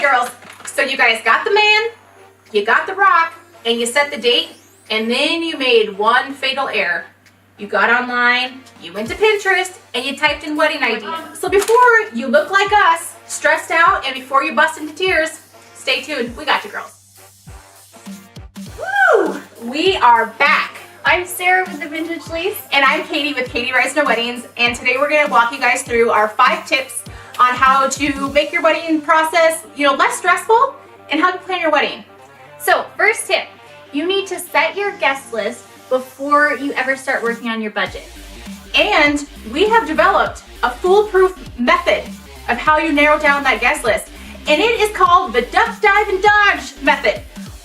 girls, so you guys got the man, you got the rock, and you set the date, and then you made one fatal error. You got online, you went to Pinterest, and you typed in wedding ideas. So before you look like us, stressed out, and before you bust into tears, stay tuned. We got you, girls. Woo! We are back. I'm Sarah with the Vintage Lace. And I'm Katie with Katie Rides No Weddings. And today we're going to walk you guys through our 5 tips on how to make your wedding process, less stressful and how to plan your wedding. So first tip, you need to set your guest list before you ever start working on your budget. And we have developed a foolproof method of how you narrow down that guest list. And it is called the duck, dive, and dodge method.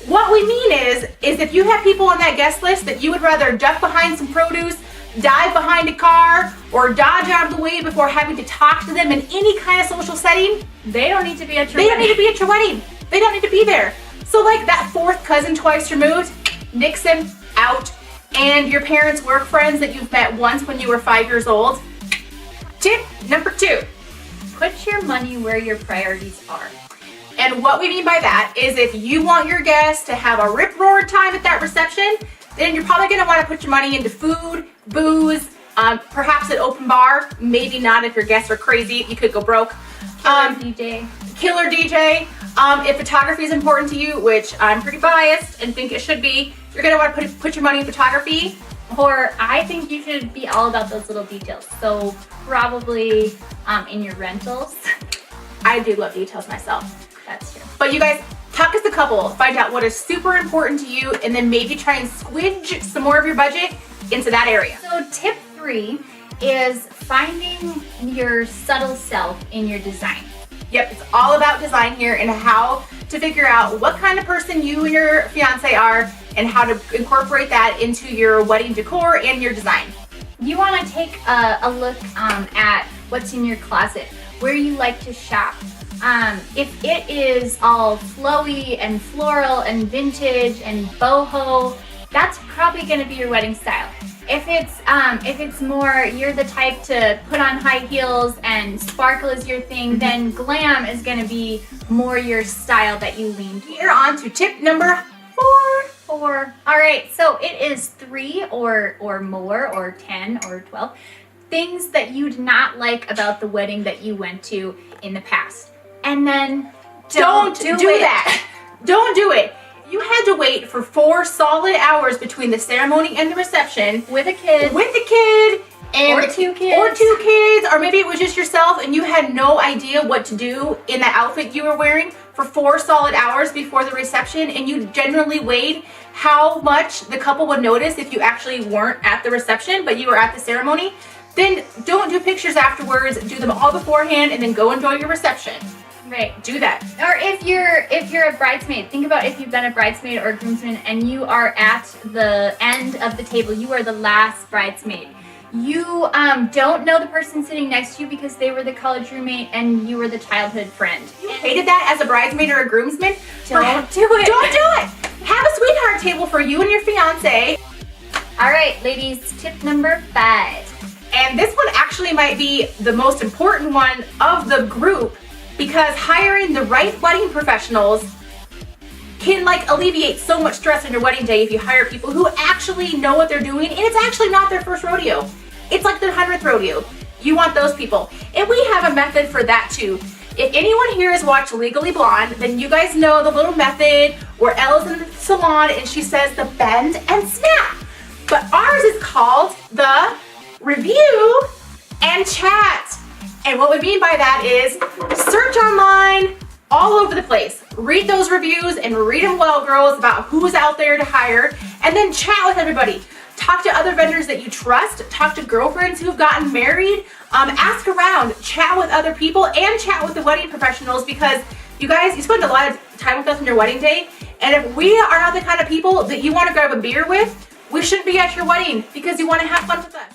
What we mean is if you have people on that guest list that you would rather duck behind some produce, dive behind a car, or dodge out of the way before having to talk to them in any kind of social setting, they don't need to be at your wedding. They don't need to be there. So like that 4th cousin twice removed, nix him out. And your parents' work friends that you've met once when you were 5 years old. Tip number 2. Put your money where your priorities are. And what we mean by that is if you want your guests to have a rip-roaring time at that reception, then you're probably going to want to put your money into food, booze, perhaps an open bar. Maybe not if your guests are crazy. You could go broke. Killer DJ. If photography is important to you, which I'm pretty biased and think it should be, you're going to want to put your money in photography. Or I think you should be all about those little details. So probably in your rentals. I do love details myself. That's true. But you guys, talk as a couple, find out what is super important to you, and then maybe try and squidge some more of your budget into that area. So tip 3 is finding your subtle self in your design. Yep, it's all about design here and how to figure out what kind of person you and your fiance are and how to incorporate that into your wedding decor and your design. You want to take a look at what's in your closet, where you like to shop. If it is all flowy and floral and vintage and boho, that's probably going to be your wedding style. If it's more, you're the type to put on high heels and sparkle is your thing, then glam is going to be more your style that you lean toward. We're on to tip number 4. All right, so it is 3 or more or 10 or 12 things that you did not like about the wedding that you went to in the past. And then don't do that. Don't do it. You had to wait for 4 solid hours between the ceremony and the reception with a kid. And or 2 kids. Or maybe it was just yourself and you had no idea what to do in the outfit you were wearing for 4 solid hours before the reception, and you generally weighed how much the couple would notice if you actually weren't at the reception but you were at the ceremony. Then don't do pictures afterwards, do them all beforehand, and then go enjoy your reception. Right. Do that. Or if you're a bridesmaid, think about if you've been a bridesmaid or a groomsman and you are at the end of the table, you are the last bridesmaid. You don't know the person sitting next to you because they were the college roommate and you were the childhood friend. You hated that as a bridesmaid or a groomsman? Don't do it. Don't do it. Have a sweetheart table for you and your fiance. All right, ladies, tip number 5. And this one actually might be the most important one of the group, because hiring the right wedding professionals can alleviate so much stress on your wedding day if you hire people who actually know what they're doing, and it's actually not their first rodeo. It's like their 100th rodeo. You want those people. And we have a method for that too. If anyone here has watched Legally Blonde, then you guys know the little method where Elle's in the salon and she says the bend and snap. But ours is called the review and chat. And what we mean by that is search online all over the place. Read those reviews and read them well, girls, about who's out there to hire, and then chat with everybody. Talk to other vendors that you trust. Talk to girlfriends who've gotten married. Ask around. Chat with other people and chat with the wedding professionals, because you guys, you spend a lot of time with us on your wedding day, and if we are not the kind of people that you want to grab a beer with, we shouldn't be at your wedding because you want to have fun with us.